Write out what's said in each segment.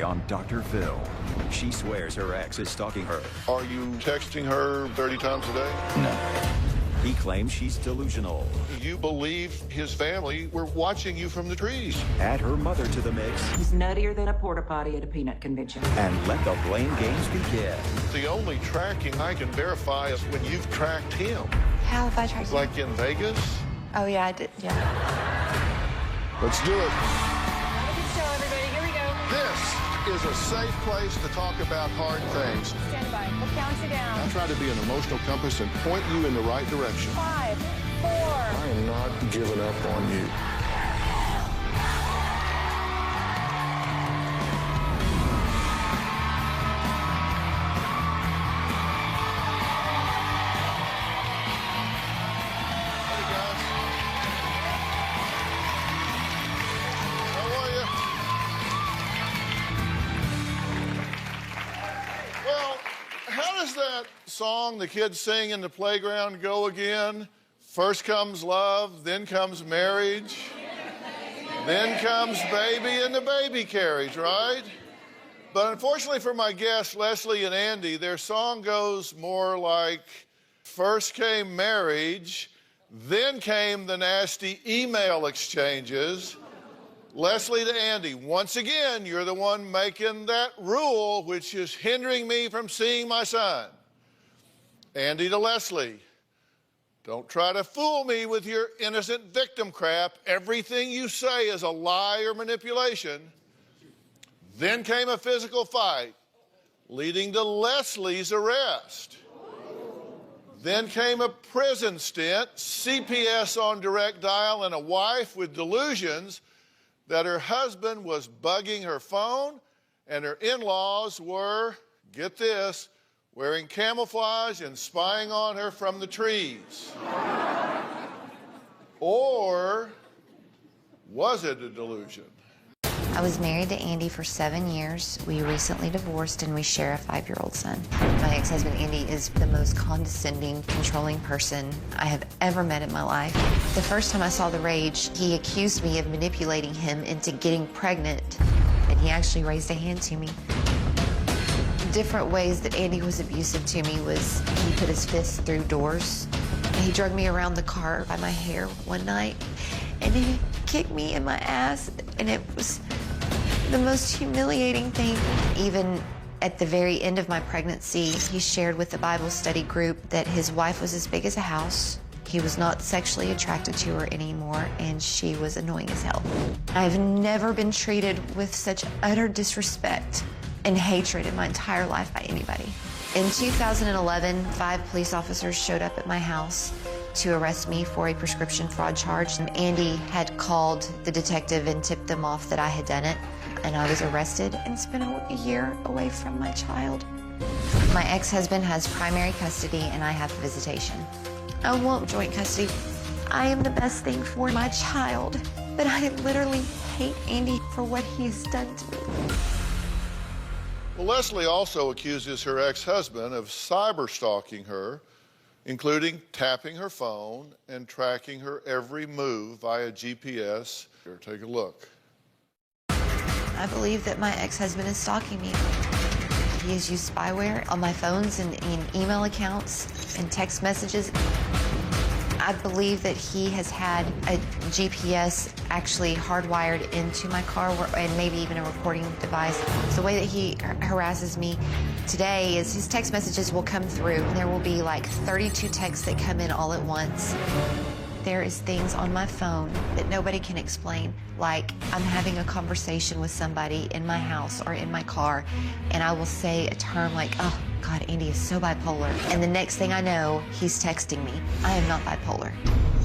on Dr. Phil. She swears her ex is stalking her. Are you texting her 30 times a day? No. He claims she's delusional. You believe his family were watching you from the trees. Add her mother to the mix. He's nuttier than a porta potty at a peanut convention. And let the blame games begin. The only tracking I can verify is when you've tracked him. How have I tracked him? Like in Vegas? Oh, yeah, I did, yeah. Let's do it. Have a good show, everybody. Here we go. This is a safe place to talk about hard things. Stand by. We'll count you down. I try to be an emotional compass and point you in the right direction. 5, 4. I am not giving up on you. Hey, guys. How are you? Well, how does that song the kids sing in the playground go again? First comes love, then comes marriage, then comes baby in the baby carriage, right? But unfortunately for my guests, Leslie and Andy, their song goes more like first came marriage, then came the nasty email exchanges. Leslie to Andy, once again, you're the one making that rule, which is hindering me from seeing my son. Andy to Leslie, don't try to fool me with your innocent victim crap. Everything you say is a lie or manipulation. Then came a physical fight, leading to Leslie's arrest. Then came a prison stint, CPS on direct dial, and a wife with delusions that her husband was bugging her phone and her in-laws were, get this, wearing camouflage and spying on her from the trees. Or was it a delusion? I was married to Andy for 7 years. We recently divorced and we share a 5-year-old son. My ex-husband Andy is the most condescending, controlling person I have ever met in my life. The first time I saw The Rage, he accused me of manipulating him into getting pregnant, and he actually raised a hand to me. Different ways that Andy was abusive to me was he put his fists through doors. He dragged me around the car by my hair one night, and he kicked me in my ass, and it was the most humiliating thing. Even at the very end of my pregnancy, he shared with the Bible study group that his wife was as big as a house. He was not sexually attracted to her anymore, and she was annoying as hell. I've never been treated with such utter disrespect and hatred in my entire life by anybody. In 2011, 5 police officers showed up at my house to arrest me for a prescription fraud charge. And Andy had called the detective and tipped them off that I had done it. And I was arrested and spent a year away from my child. My ex-husband has primary custody and I have visitation. I want joint custody. I am the best thing for my child, but I literally hate Andy for what he has done to me. Well, Leslie also accuses her ex-husband of cyber-stalking her, including tapping her phone and tracking her every move via GPS. Here, take a look. I believe that my ex-husband is stalking me. He has used spyware on my phones and in email accounts and text messages. I believe that he has had a GPS actually hardwired into my car and maybe even a recording device. So the way that he harasses me today is his text messages will come through and there will be like 32 texts that come in all at once. There is things on my phone that nobody can explain, like I'm having a conversation with somebody in my house or in my car, and I will say a term like, oh, God, Andy is so bipolar. And the next thing I know, he's texting me. I am not bipolar.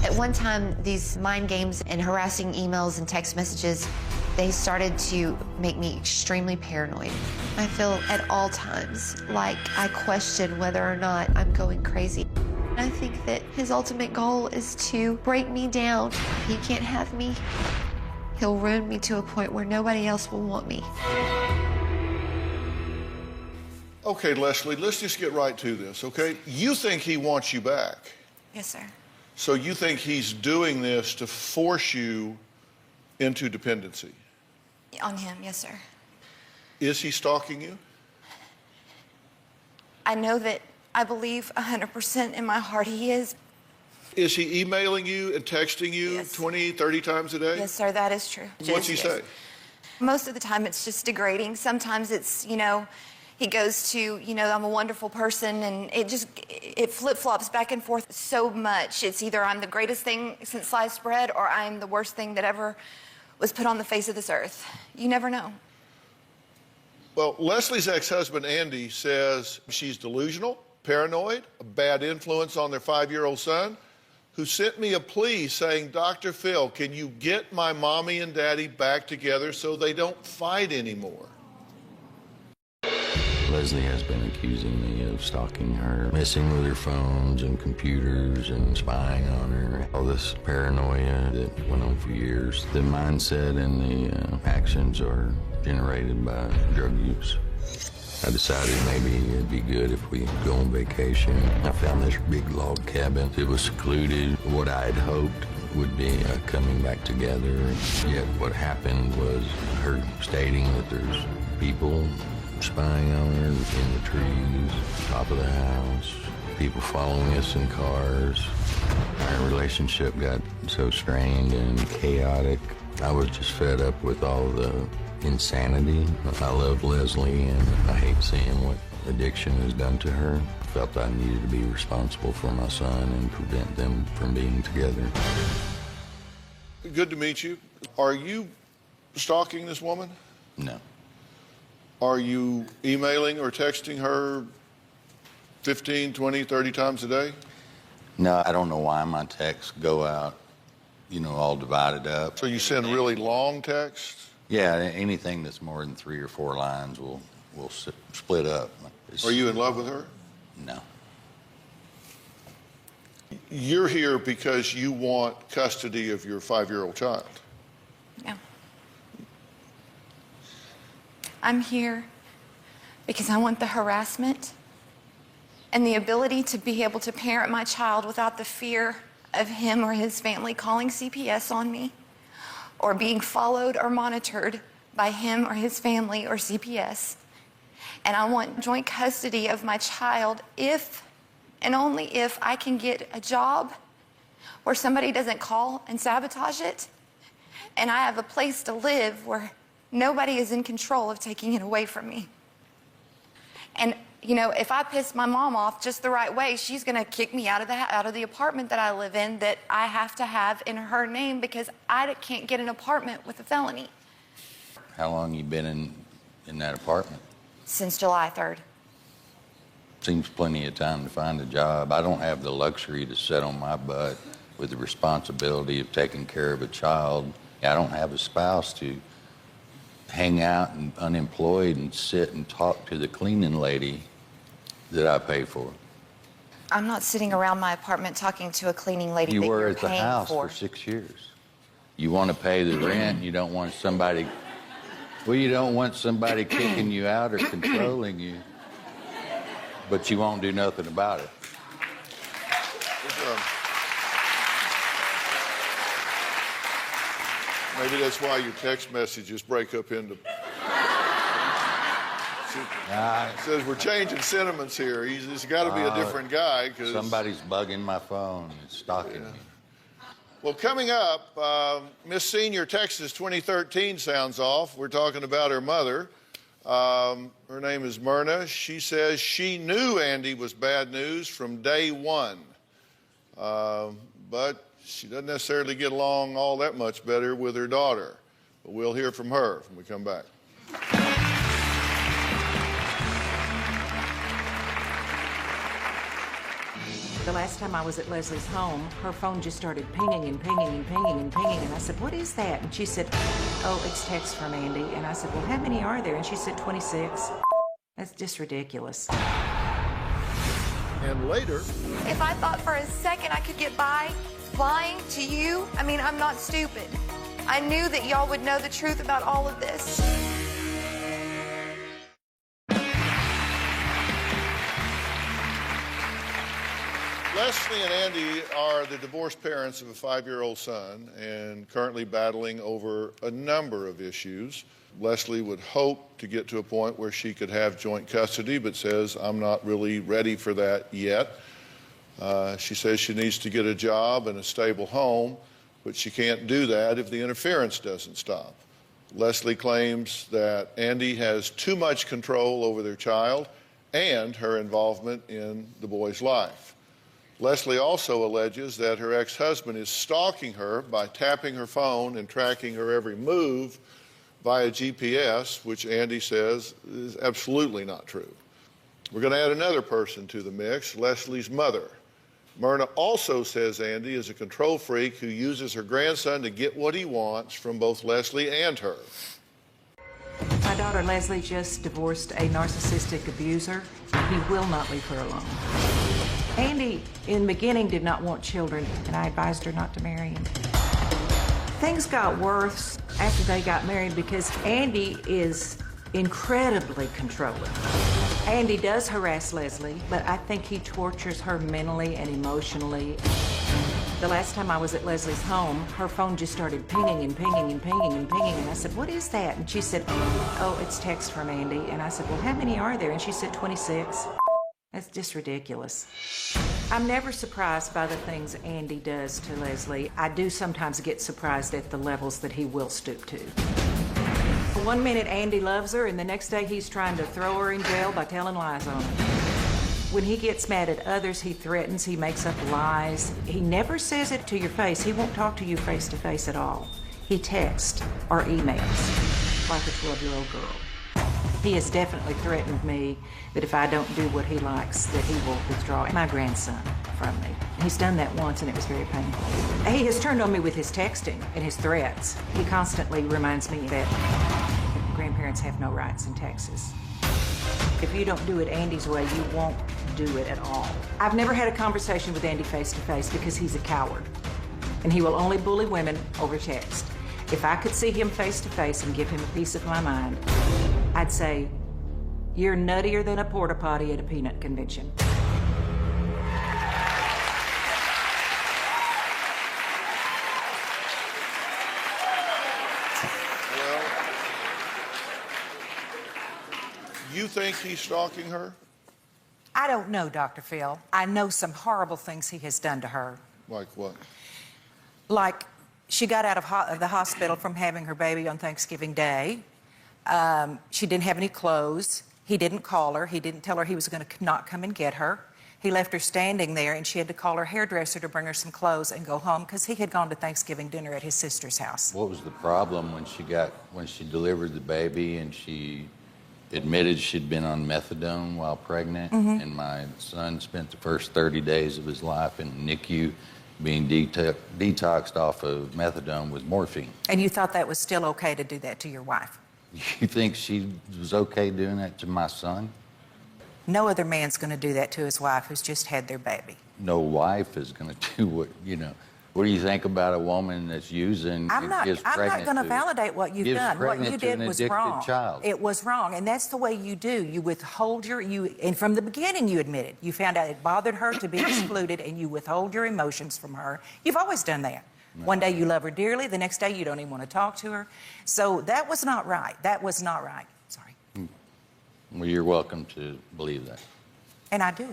At one time, these mind games and harassing emails and text messages, they started to make me extremely paranoid. I feel at all times like I question whether or not I'm going crazy. I think that his ultimate goal is to break me down. If he can't have me, he'll ruin me to a point where nobody else will want me. Okay, Leslie, let's just get right to this, okay? You think he wants you back. Yes, sir. So you think he's doing this to force you into dependency? On him, yes, sir. Is he stalking you? I know that I believe 100% in my heart he is. Is he emailing you and texting you Yes. 20, 30 times a day? Yes, sir, that is true. What's he Yes. say? Most of the time it's just degrading. Sometimes it's, he goes to, I'm a wonderful person, and it flip-flops back and forth so much. It's either I'm the greatest thing since sliced bread, or I'm the worst thing that ever was put on the face of this earth. You never know. Well, Leslie's ex-husband, Andy, says she's delusional, paranoid, a bad influence on their 5-year-old son, who sent me a plea saying, Dr. Phil, can you get my mommy and daddy back together so they don't fight anymore? Leslie has been accusing me of stalking her, messing with her phones and computers and spying on her. All this paranoia that went on for years. The mindset and the actions are generated by drug use. I decided maybe it'd be good if we go on vacation. I found this big log cabin. It was secluded. What I had hoped would be coming back together. Yet what happened was her stating that there's people spying on her in the trees, top of the house, people following us in cars. Our relationship got so strained and chaotic. I was just fed up with all the insanity. I love Leslie, and I hate seeing what addiction has done to her. I felt I needed to be responsible for my son and prevent them from being together. Good to meet you. Are you stalking this woman? No. Are you emailing or texting her 15, 20, 30 times a day? No, I don't know why my texts go out, all divided up. So you send really long texts? Yeah, anything that's more than 3 or 4 lines will split up. Are you in love with her? No. You're here because you want custody of your 5-year-old child. No. I'm here because I want the harassment and the ability to be able to parent my child without the fear of him or his family calling CPS on me, or being followed or monitored by him or his family or CPS. And I want joint custody of my child if and only if I can get a job where somebody doesn't call and sabotage it, and I have a place to live where nobody is in control of taking it away from me. And if I piss my mom off just the right way, she's gonna kick me out of the apartment that I live in that I have to have in her name because I can't get an apartment with a felony. How long you been in that apartment? Since July 3rd. Seems plenty of time to find a job. I don't have the luxury to sit on my butt with the responsibility of taking care of a child. I don't have a spouse to hang out and unemployed and sit and talk to the cleaning lady that I pay for. I'm not sitting around my apartment talking to a cleaning lady You that were you're at the paying house for 6 years. You want to pay the rent. You don't want somebody. Well, you don't want somebody kicking you out or controlling you, but you won't do nothing about it. Maybe that's why your text messages break up into... It says we're changing sentiments here. He's got to be a different guy. Cause... Somebody's bugging my phone and stalking me. Well, coming up, Miss Senior Texas 2013 sounds off. We're talking about her mother. Her name is Myrna. She says she knew Andy was bad news from day one. But she doesn't necessarily get along all that much better with her daughter. But we'll hear from her when we come back. The last time I was at Leslie's home, her phone just started pinging and pinging and pinging and pinging. And I said, what is that? And she said, oh, it's text from Andy. And I said, well, how many are there? And she said, 26. That's just ridiculous. And later... If I thought for a second I could get by lying to you, I mean, I'm not stupid. I knew that y'all would know the truth about all of this. Leslie and Andy are the divorced parents of a 5-year-old son and currently battling over a number of issues. Leslie would hope to get to a point where she could have joint custody, but says, I'm not really ready for that yet. She says she needs to get a job and a stable home, but she can't do that if the interference doesn't stop. Leslie claims that Andy has too much control over their child and her involvement in the boy's life. Leslie also alleges that her ex-husband is stalking her by tapping her phone and tracking her every move via GPS, which Andy says is absolutely not true. We're going to add another person to the mix, Leslie's mother. Myrna also says Andy is a control freak who uses her grandson to get what he wants from both Leslie and her. My daughter Leslie just divorced a narcissistic abuser. He will not leave her alone. Andy, in the beginning, did not want children, and I advised her not to marry him. Things got worse after they got married because Andy is incredibly controlling. Andy does harass Leslie, but I think he tortures her mentally and emotionally. The last time I was at Leslie's home, her phone just started pinging and pinging and pinging and pinging, and I said, what is that? And she said, oh, it's text from Andy. And I said, well, how many are there? And she said, 26. That's just ridiculous. I'm never surprised by the things Andy does to Leslie. I do sometimes get surprised at the levels that he will stoop to. One minute Andy loves her, and the next day he's trying to throw her in jail by telling lies on her. When he gets mad at others, he threatens, he makes up lies. He never says it to your face. He won't talk to you face to face at all. He texts or emails like a 12-year-old girl. He has definitely threatened me that if I don't do what he likes, that he will withdraw my grandson from me. He's done that once, and it was very painful. He has turned on me with his texting and his threats. He constantly reminds me that grandparents have no rights in Texas. If you don't do it Andy's way, you won't do it at all. I've never had a conversation with Andy face to face because he's a coward, and he will only bully women over text. If I could see him face to face and give him a piece of my mind, I'd say, you're nuttier than a porta potty at a peanut convention. Well, you think he's stalking her? I don't know, Dr. Phil. I know some horrible things he has done to her. Like what? Like, she got out of the hospital from having her baby on Thanksgiving Day. She didn't have any clothes. He didn't call her. He didn't tell her he was going to not come and get her. He left her standing there, and she had to call her hairdresser to bring her some clothes and go home because he had gone to Thanksgiving dinner at his sister's house. What was the problem when she delivered the baby and she admitted she'd been on methadone while pregnant? Mm-hmm. And my son spent the first 30 days of his life in NICU being detoxed off of methadone with morphine. And you thought that was still okay to do that to your wife? You think she was okay doing that to my son? No other man's going to do that to his wife who's just had their baby. No wife is going to do what do you think about a woman that's using I'm not going to validate what you've done. What you did was wrong. Child. It was wrong, and that's the way you do. You withhold and from the beginning you admitted. You found out it bothered her to be excluded, and you withhold your emotions from her. You've always done that. No. One day you love her dearly, the next day you don't even want to talk to her. So that was not right. That was not right. Sorry. Well, you're welcome to believe that. And I do.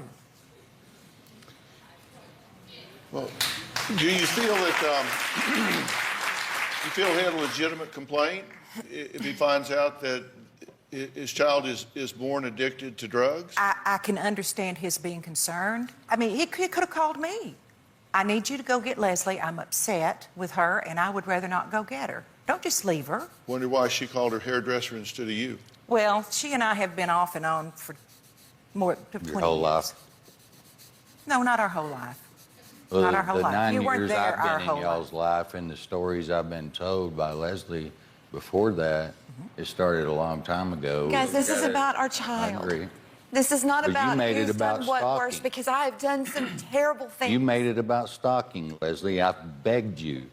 Well, do you feel that you feel he had a legitimate complaint if he finds out that his child is born addicted to drugs? I can understand his being concerned. I mean, he could have called me. I need you to go get Leslie. I'm upset with her, and I would rather not go get her. Don't just leave her. Wonder why she called her hairdresser instead of you. Well, she and I have been off and on for more than 20 Your whole years. life? No, not our whole life. Well, not our whole the life. 9 You weren't years there I've our been whole in y'all's life and the stories I've been told by Leslie before that, it started a long time ago. Guys, this is about our I child. agree. This is not But you about made it who's about done what worse, stalking. because I have done some terrible things. You made it about stalking, Leslie. I begged you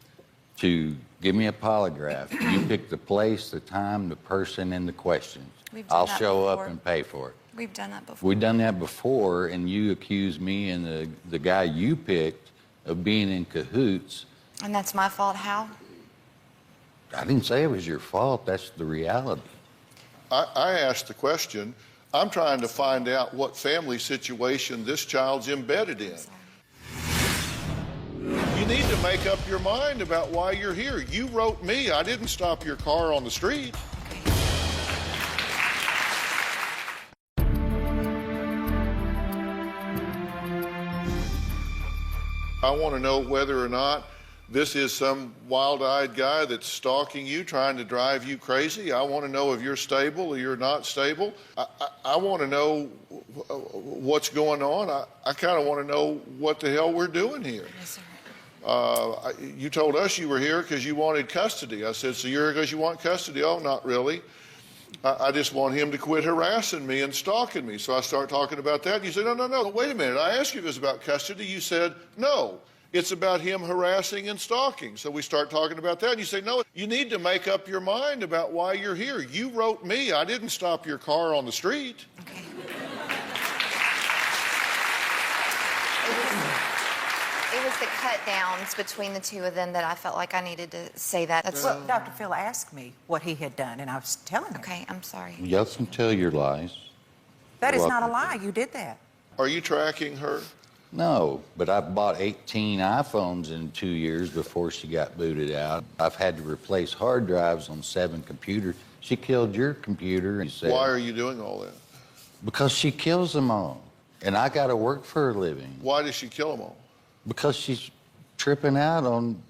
to give me a polygraph. You picked the place, the time, the person, and the questions. We've done I'll that show before. up and pay for it. We've done that before. We've done that before, and you accused me and the guy you picked of being in cahoots. And that's my fault. How? I didn't say it was your fault. That's the reality. I asked the question. I'm trying to find out what family situation this child's embedded in. You need to make up your mind about why you're here. You wrote me. I didn't stop your car on the street. I want to know whether or not this is some wild-eyed guy that's stalking you, trying to drive you crazy. I want to know if you're stable or you're not stable. I want to know what's going on. I kind of want to know what the hell we're doing here. Yes, sir. You told us you were here because you wanted custody. I said, so you're here because you want custody? Oh, not really. I just want him to quit harassing me and stalking me. So I start talking about that. And you say, no, wait a minute. I asked you if it was about custody. You said, no, it's about him harassing and stalking. So we start talking about that. And you say, no, you need to make up your mind about why you're here. You wrote me. I didn't stop your car on the street. Okay. It was the cut downs between the two of them that I felt like I needed to say that. That's Well, Dr. Phil asked me what he had done, and I was telling him. okay. I'm sorry. Y'all can tell your lies. That is You're not a welcome. lie. You did that. Are you tracking her? No, but I bought 18 iPhones in 2 years before she got booted out. I've had to replace hard drives on 7 computers. She killed your computer. And said, Why are you doing all that? Because she kills them all. And I got to work for a living. Why does she kill them all? Because she's tripping out on,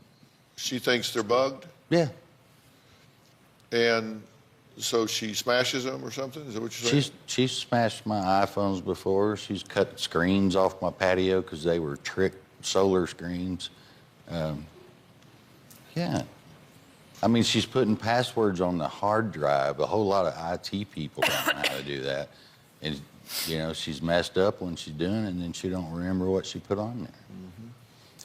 She thinks they're bugged, yeah. and so she smashes them or something? Is that what you're saying? She's smashed my iPhones before. She's cut screens off my patio because they were trick solar screens. Yeah. I mean, she's putting passwords on the hard drive. A whole lot of IT people don't know how to do that. And, you know, she's messed up when she's doing it, and then she don't remember what she put on there. Mm-hmm.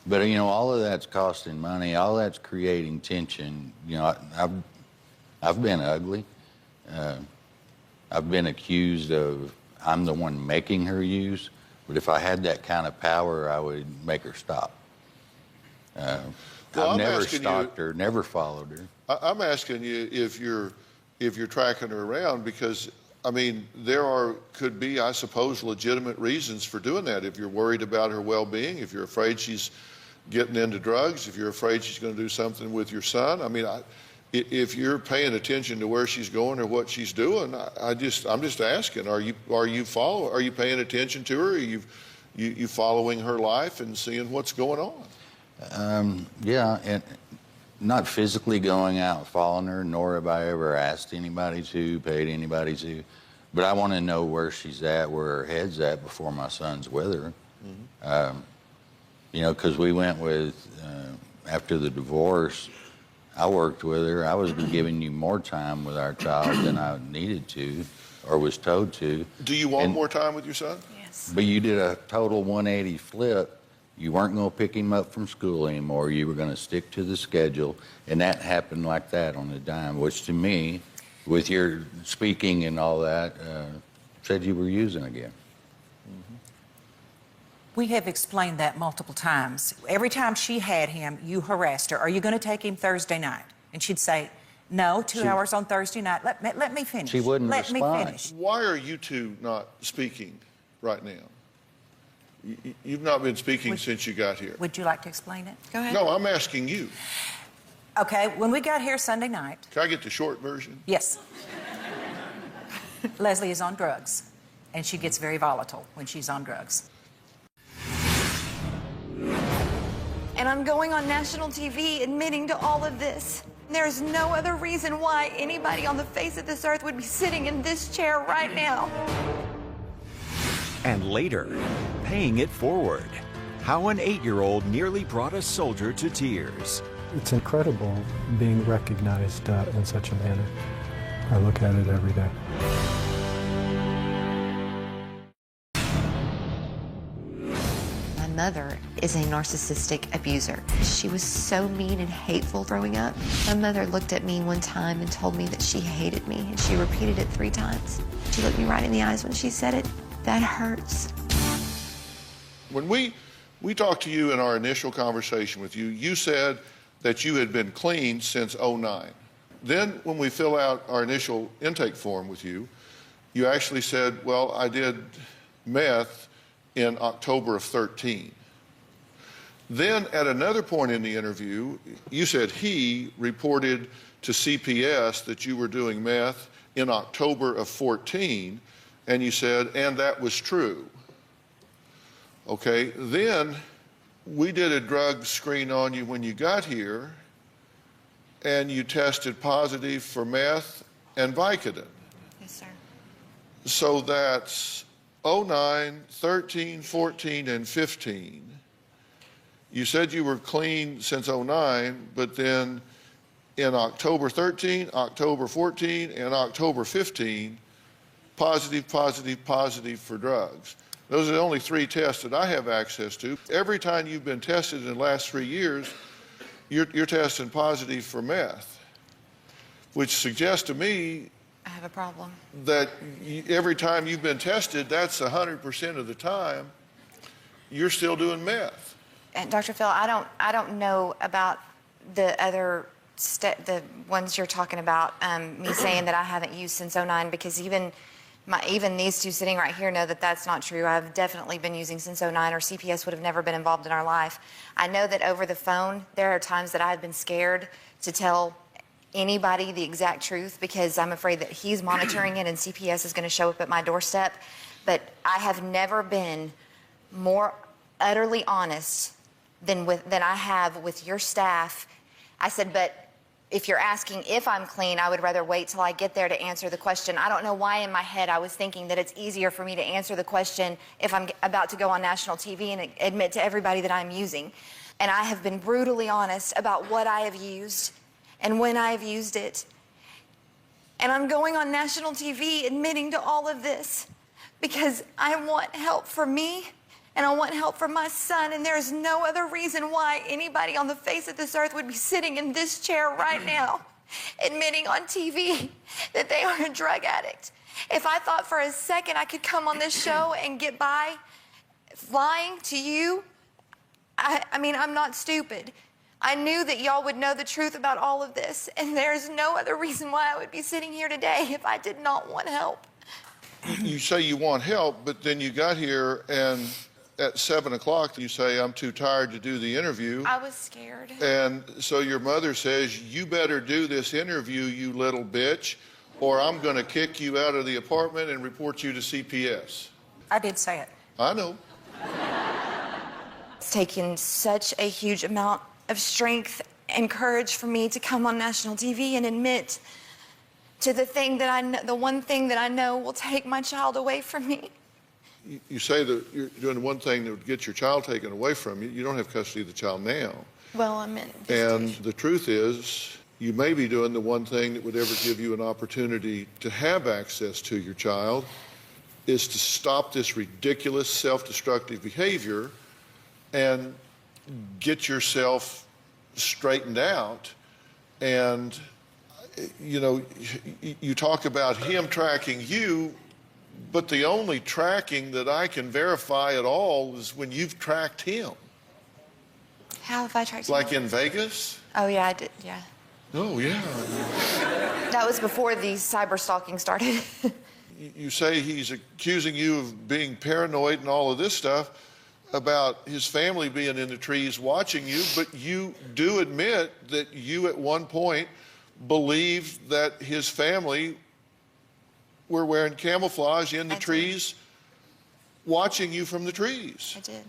But, you know, all of that's costing money. All that's creating tension. You know, I've been ugly. I've been accused of I'm the one making her use, but if I had that kind of power, I would make her stop. I've never stalked her, never followed her. I'm asking you if you're tracking her around because, I mean, could be, I suppose, legitimate reasons for doing that. If you're worried about her well-being, if you're afraid she's getting into drugs, if you're afraid she's going to do something with your son. I mean, if you're paying attention to where she's going or what she's doing, I'm just asking: Are you paying attention to her? Are you following her life and seeing what's going on? Yeah, and not physically going out and following her, nor have I ever asked anybody to, paid anybody to. But I want to know where she's at, where her head's at before my son's with her. Mm-hmm. You know, because we went with after the divorce. I worked with her. I was giving you more time with our child than I needed to or was told to. Do you want more time with your son? Yes. But you did a total 180 flip. You weren't going to pick him up from school anymore. You were going to stick to the schedule. And that happened like that on a dime, which to me, with your speaking and all that, said you were using again. We have explained that multiple times. Every time she had him, you harassed her. Are you going to take him Thursday night? And she'd say, no, 2 hours on Thursday night. Let me finish. She wouldn't Let me respond. finish. Why are you two not speaking right now? You've not been speaking since you got here. Would you like to explain it? Go ahead. No, I'm asking you. Okay, when we got here Sunday night, Can I get the short version? yes, Leslie is on drugs, and she gets very volatile when she's on drugs. And I'm going on national TV admitting to all of this. There's no other reason why anybody on the face of this earth would be sitting in this chair right now. And later, paying it forward. How an 8-year-old nearly brought a soldier to tears. It's incredible being recognized in such a manner. I look at it every day. My mother is a narcissistic abuser. She was so mean and hateful growing up. My mother looked at me one time and told me that she hated me, and she repeated it 3 times. She looked me right in the eyes when she said it. That hurts. When we talked to you in our initial conversation with you, you said that you had been clean since '09. Then when we fill out our initial intake form with you, you actually said, well, I did meth in October of 13. Then at another point in the interview, you said he reported to CPS that you were doing meth in October of 14, and you said, and that was true. Okay, then we did a drug screen on you when you got here, and you tested positive for meth and Vicodin. Yes, sir. So that's 09, 13, 14, and 15. You said you were clean since 09, but then in October 13, October 14, and October 15, positive, positive, positive for drugs. Those are the only 3 tests that I have access to. Every time you've been tested in the last 3 years, you're testing positive for meth, which suggests to me I have a problem. that every time you've been tested, that's 100% of the time, you're still doing meth. And Dr. Phil, I don't know about the other the ones you're talking about. Me saying that I haven't used since 09, because even these two sitting right here know that that's not true. I've definitely been using since 09, or CPS would have never been involved in our life. I know that over the phone, there are times that I've been scared to tell anybody the exact truth, because I'm afraid that he's monitoring it and CPS is going to show up at my doorstep. But I have never been more utterly honest than I have with your staff. I said, but if you're asking if I'm clean, I would rather wait till I get there to answer the question. I don't know why in my head I was thinking that it's easier for me to answer the question if I'm about to go on national TV and admit to everybody that I'm using. And I have been brutally honest about what I have used and when I have used it. And I'm going on national TV admitting to all of this because I want help for me and I want help for my son, and there is no other reason why anybody on the face of this earth would be sitting in this chair right now admitting on TV that they are a drug addict. If I thought for a second I could come on this show and get by lying to you, I mean, I'm not stupid. I knew that y'all would know the truth about all of this, and there's no other reason why I would be sitting here today if I did not want help. You say you want help, but then you got here and at 7 o'clock, you say, I'm too tired to do the interview. I was scared. And so your mother says, you better do this interview, you little bitch, or I'm going to kick you out of the apartment and report you to CPS. I did say it. I know. It's taken such a huge amount of strength and courage for me to come on national TV and admit to the one thing that I know will take my child away from me. You say that you're doing the one thing that would get your child taken away from you. You don't have custody of the child now. Well, I'm in And the truth is, you may be doing the one thing that would ever give you an opportunity to have access to your child, is to stop this ridiculous self-destructive behavior and get yourself straightened out. And, you know, you talk about him tracking you, but the only tracking that I can verify at all is when you've tracked him. How have I tracked him? Like in Vegas? Oh, yeah, I did, yeah. Oh, yeah. That was before the cyber stalking started. You say he's accusing you of being paranoid and all of this stuff about his family being in the trees watching you, but you do admit that you at one point believed that his family were wearing camouflage in the trees, watching you from the trees. I did.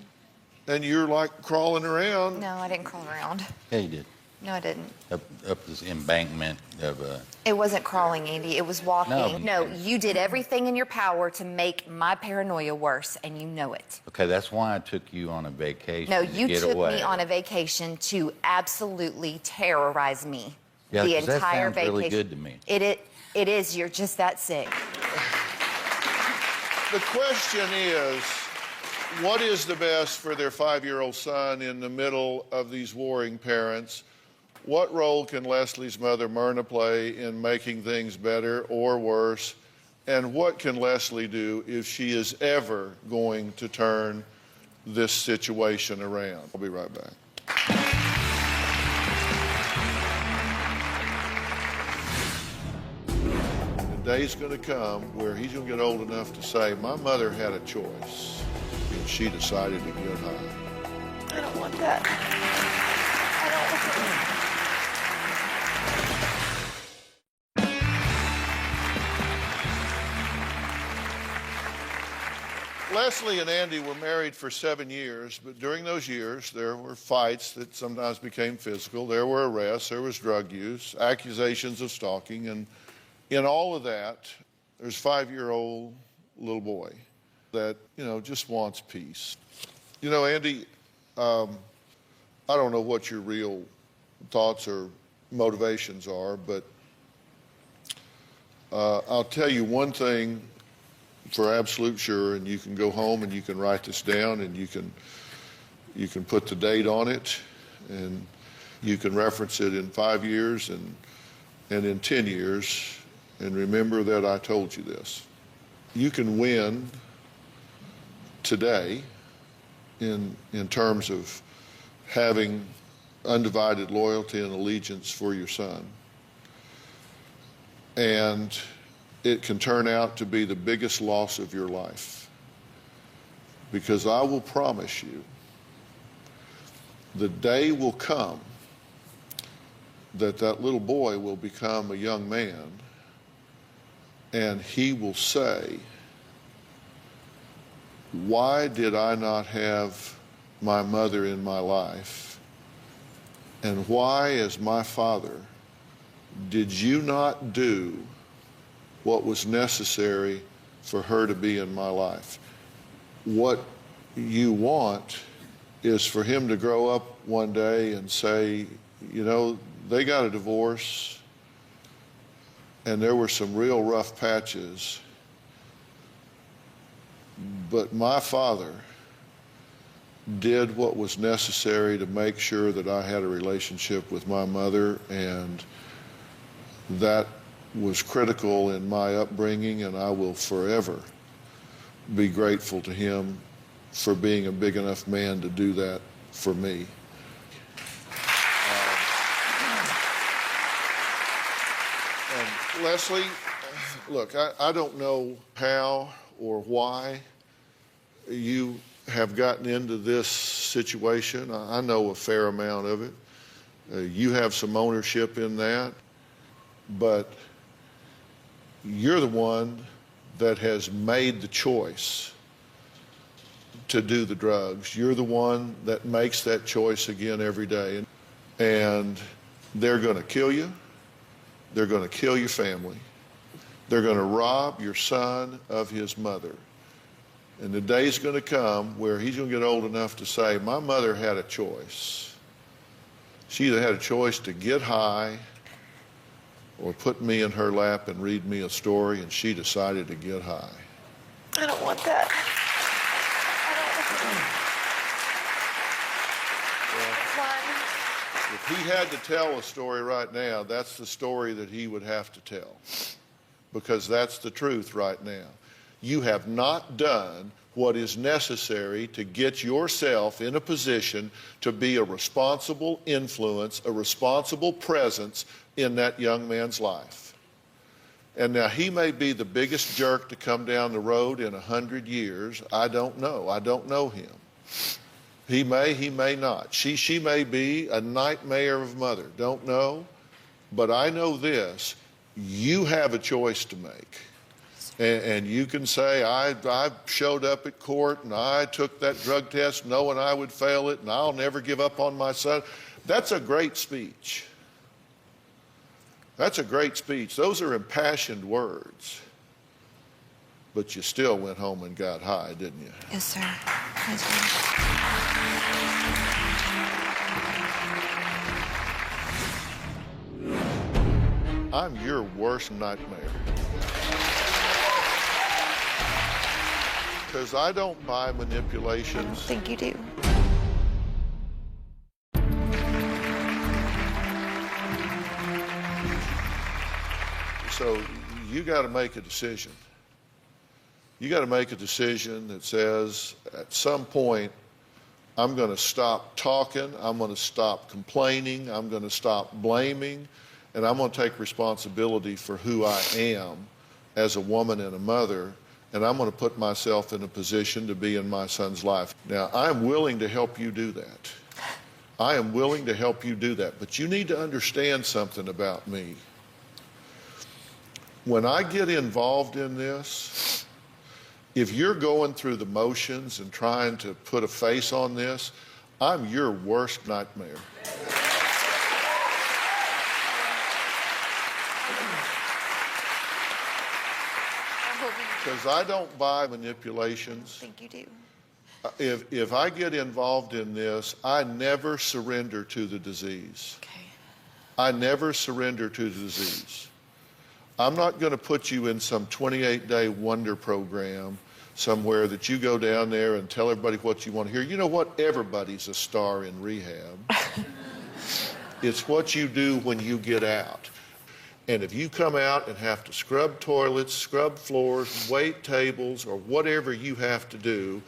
And you're like crawling around. No, I didn't crawl around. Yeah, you did. No, I didn't. Up this embankment of It wasn't crawling, Andy. It was walking. No. No, you did everything in your power to make my paranoia worse, and you know it. Okay, that's why I took you on a vacation. No, to you get took away. me on a vacation to absolutely terrorize me. Yeah, the 'cause that entire sounds vacation. really good to me. It is. You're just that sick. The question is, what is the best for their 5-year-old son in the middle of these warring parents? What role can Leslie's mother, Myrna, play in making things better or worse? And what can Leslie do if she is ever going to turn this situation around? I'll be right back. day's going to come where he's going to get old enough to say, my mother had a choice, and she decided to get high. I don't want that. I don't want that. Leslie and Andy were married for 7 years, but during those years, there were fights that sometimes became physical. There were arrests, there was drug use, accusations of stalking, and in all of that, there's a 5-year-old little boy that, just wants peace. Andy, I don't know what your real thoughts or motivations are, but I'll tell you one thing for absolute sure, and you can go home and you can write this down and you can put the date on it, and you can reference it in 5 years and in 10 years, and remember that I told you this. You can win today in terms of having undivided loyalty and allegiance for your son, and it can turn out to be the biggest loss of your life, because I will promise you the day will come that little boy will become a young man, and he will say, why did I not have my mother in my life? And why, as my father, did you not do what was necessary for her to be in my life? What you want is for him to grow up one day and say, they got a divorce and there were some real rough patches, but my father did what was necessary to make sure that I had a relationship with my mother, and that was critical in my upbringing, and I will forever be grateful to him for being a big enough man to do that for me. And Leslie, look, I don't know how or why you have gotten into this situation. I know a fair amount of it. You have some ownership in that, but you're the one that has made the choice to do the drugs. You're the one that makes that choice again every day. And they're going to kill you. They're going to kill your family. They're going to rob your son of his mother. And the day's going to come where he's going to get old enough to say, my mother had a choice. She either had a choice to get high or put me in her lap and read me a story, and she decided to get high. I don't want that. If he had to tell a story right now, that's the story that he would have to tell, because that's the truth right now. You have not done what is necessary to get yourself in a position to be a responsible influence, a responsible presence in that young man's life. And now he may be the biggest jerk to come down the road in 100 years. I don't know. I don't know him. He may not. She may be a nightmare of a mother. Don't know. But I know this. You have a choice to make. And you can say, I showed up at court and I took that drug test knowing I would fail it and I'll never give up on my son. That's a great speech. That's a great speech. Those are impassioned words. But you still went home and got high, didn't you? Yes, sir. I did. I'm your worst nightmare. Because I don't buy manipulations. I think you do. So you got to make a decision. You got to make a decision that says, at some point, I'm going to stop talking, I'm going to stop complaining, I'm going to stop blaming, and I'm going to take responsibility for who I am as a woman and a mother, and I'm going to put myself in a position to be in my son's life. Now, I'm willing to help you do that. I am willing to help you do that, but you need to understand something about me. When I get involved in this, if you're going through the motions and trying to put a face on this, I'm your worst nightmare. Because I don't buy manipulations. I think you do. If I get involved in this, I never surrender to the disease. Okay. I never surrender to the disease. I'm not going to put you in some 28-day wonder program somewhere that you go down there and tell everybody what you want to hear. You know what? Everybody's a star in rehab. It's what you do when you get out. And if you come out and have to scrub toilets, scrub floors, wait tables, or whatever you have to do,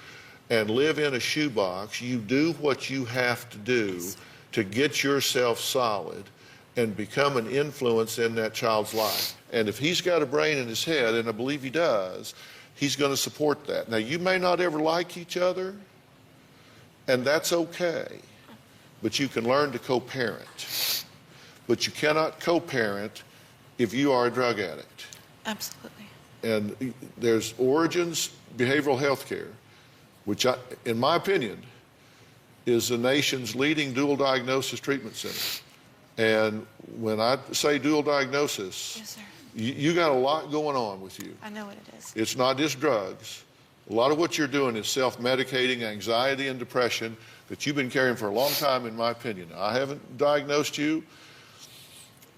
and live in a shoebox, you do what you have to do to get yourself solid and become an influence in that child's life. And if he's got a brain in his head, and I believe he does, he's going to support that. Now, you may not ever like each other, and that's okay, but you can learn to co-parent. But you cannot co-parent if you are a drug addict. Absolutely. And there's Origins Behavioral Health Care, which, in my opinion, is the nation's leading dual diagnosis treatment center. And when I say dual diagnosis, Yes, sir. you got a lot going on with you. I know what it is. It's not just drugs. A lot of what you're doing is self-medicating anxiety and depression that you've been carrying for a long time, in my opinion. I haven't diagnosed you,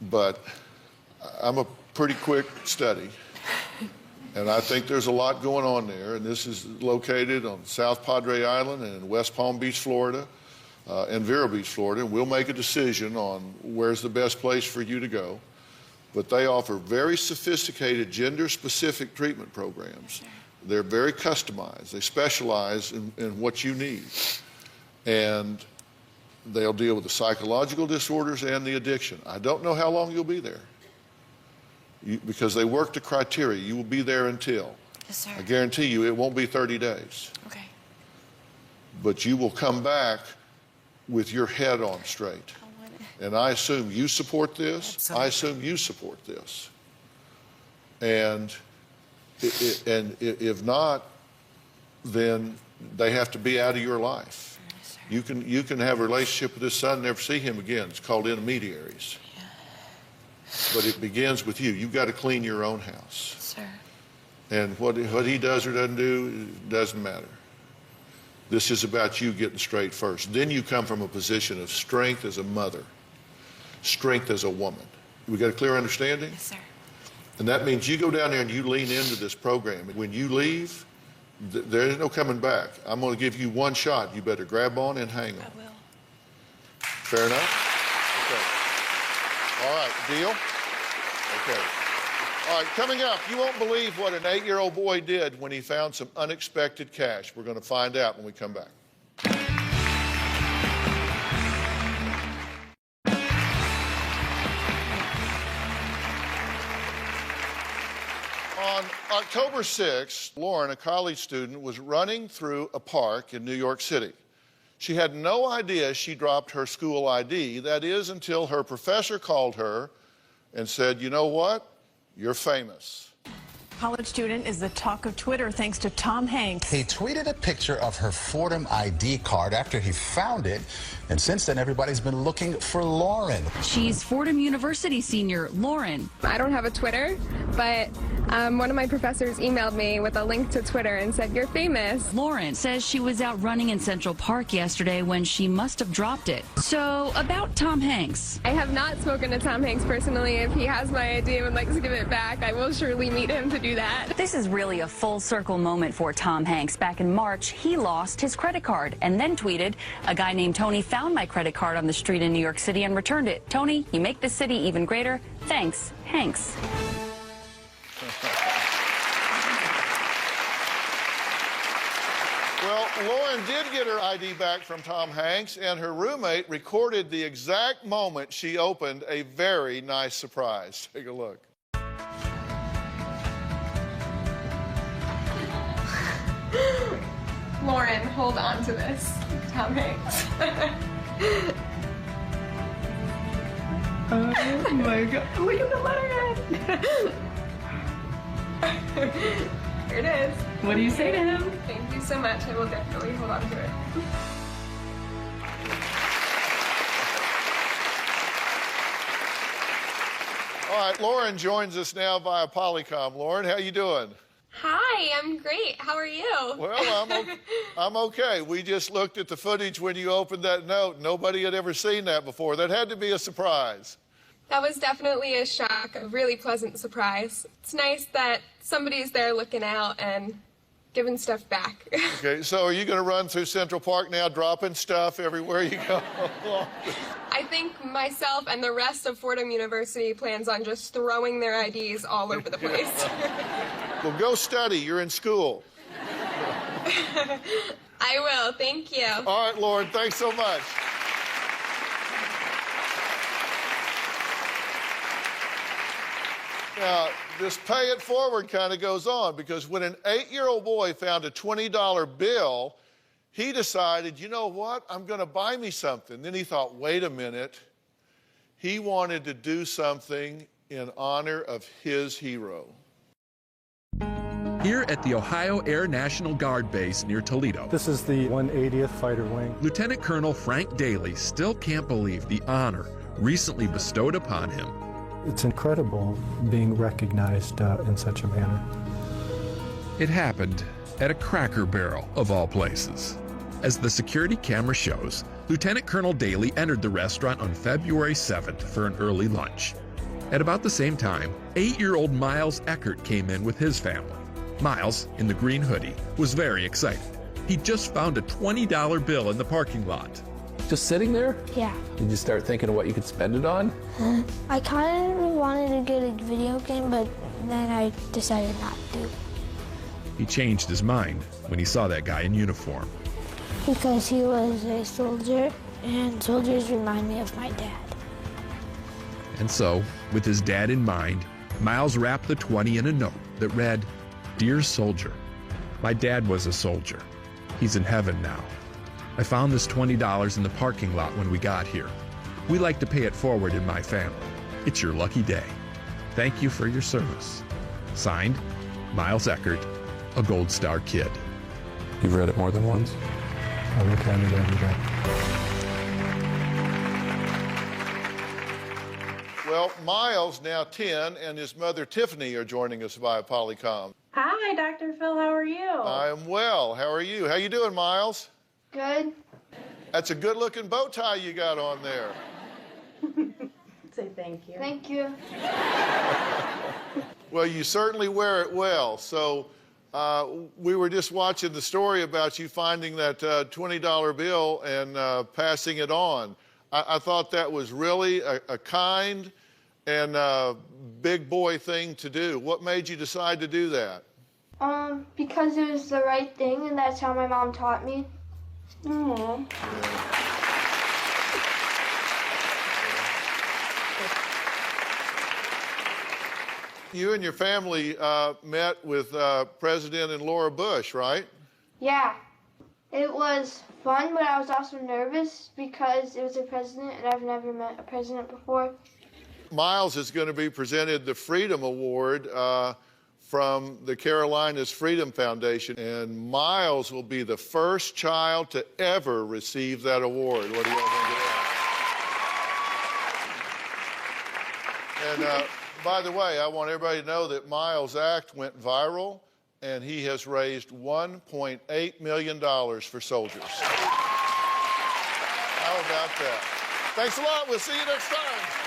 but I'm a pretty quick study. And I think there's a lot going on there. And this is located on South Padre Island and in West Palm Beach, Florida, and Vero Beach, Florida. And we'll make a decision on where's the best place for you to go. But they offer very sophisticated gender-specific treatment programs. Sure. They're very customized. They specialize in what you need. And they'll deal with the psychological disorders and the addiction. I don't know how long you'll be there. Because they work the criteria. You will be there until. Yes, sir. I guarantee you it won't be 30 days. Okay. But you will come back with your head on straight. I want it. And I assume you support this. Absolutely. I assume you support this. And if not, then they have to be out of your life. Yes, sir. You can have a relationship with this son, never see him again. It's called intermediaries. But it begins with you. You've got to clean your own house. Sir. And what he does or doesn't do doesn't matter. This is about you getting straight first. Then you come from a position of strength as a mother, strength as a woman. We got a clear understanding? Yes, sir. And that means you go down there and you lean into this program. When you leave, there is no coming back. I'm going to give you one shot. You better grab on and hang on. I will. Fair enough? Okay. All right, deal? Okay. All right, coming up, you won't believe what an 8-year-old boy did when he found some unexpected cash. We're going to find out when we come back. On October 6th, Lauren, a college student, was running through a park in New York City. She had no idea she dropped her school ID, that is, until her professor called her and said, you know what? You're famous. College student is the talk of Twitter thanks to Tom Hanks. He tweeted a picture of her Fordham ID card after he found it, and since then everybody's been looking for Lauren. She's Fordham University senior Lauren. I don't have a Twitter, but one of my professors emailed me with a link to Twitter and said, you're famous. Lauren says she was out running in Central Park yesterday when she must have dropped it. So, about Tom Hanks. I have not spoken to Tom Hanks personally. If he has my ID and would like to give it back, I will surely meet him to do that. This is really a full circle moment for Tom Hanks. Back in March, he lost his credit card and then tweeted, a guy named Tony found my credit card on the street in New York City and returned it. Tony, you make the city even greater. Thanks, Hanks. Well, Lauren did get her ID back from Tom Hanks, and her roommate recorded the exact moment she opened a very nice surprise. Take a look. Lauren, hold on to this. Tom Hanks. Oh my God. Look at the letterhead. Here it is. What do you say to him? Thank you so much. I will definitely hold on to it. All right, Lauren joins us now via Polycom. Lauren, how you doing? Hi, I'm great. How are you? Well, I'm okay. We just looked at the footage when you opened that note. Nobody had ever seen that before. That had to be a surprise. That was definitely a shock, a really pleasant surprise. It's nice that somebody's there looking out and giving stuff back. Okay, so are you going to run through Central Park now, dropping stuff everywhere you go? I think myself and the rest of Fordham University plans on just throwing their IDs all over the place. Well, go study. You're in school. I will. Thank you. All right, Lauren, thanks so much. Now, this pay it forward kind of goes on, because when an 8-year-old boy found a $20 bill, he decided, you know what, I'm going to buy me something. Then he thought, wait a minute. He wanted to do something in honor of his hero. Here at the Ohio Air National Guard Base near Toledo, This is the 180th Fighter Wing. Lieutenant Colonel Frank Daly still can't believe the honor recently bestowed upon him. It's incredible being recognized in such a manner. It happened at a Cracker Barrel, of all places. As the security camera shows, Lieutenant Colonel Daly entered the restaurant on February 7th for an early lunch. At about the same time, 8-year-old Miles Eckert came in with his family. Miles, in the green hoodie, was very excited. He just found a $20 bill in the parking lot. Just sitting there? Yeah. Did you start thinking of what you could spend it on? I kind of wanted to get a video game, but then I decided not to. He changed his mind when he saw that guy in uniform. Because he was a soldier, and soldiers remind me of my dad. And so, with his dad in mind, Miles wrapped the 20 in a note that read, "Dear soldier, my dad was a soldier. He's in heaven now. I found this $20 in the parking lot when we got here. We like to pay it forward in my family. It's your lucky day. Thank you for your service. Signed, Miles Eckert, a Gold Star kid." You've read it more than once? I look at it every day. Well, Miles, now 10, and his mother Tiffany are joining us via Polycom. Hi, Dr. Phil. How are you? I am well. How are you? How you doing, Miles? Good. That's a good-looking bow tie you got on there. Say thank you. Thank you. Well, you certainly wear it well. So we were just watching the story about you finding that $20 bill and passing it on. I thought that was really a kind and big boy thing to do. What made you decide to do that? Because it was the right thing, and that's how my mom taught me. Aww. You and your family met with President and Laura Bush, right? Yeah. It was fun, but I was also nervous because it was a president, and I've never met a president before. Miles is going to be presented the Freedom Award from the Carolinas Freedom Foundation, and Miles will be the first child to ever receive that award. What do you all think of that? And by the way, I want everybody to know that Miles' act went viral, and he has raised $1.8 million for soldiers. How about that? Thanks a lot. We'll see you next time.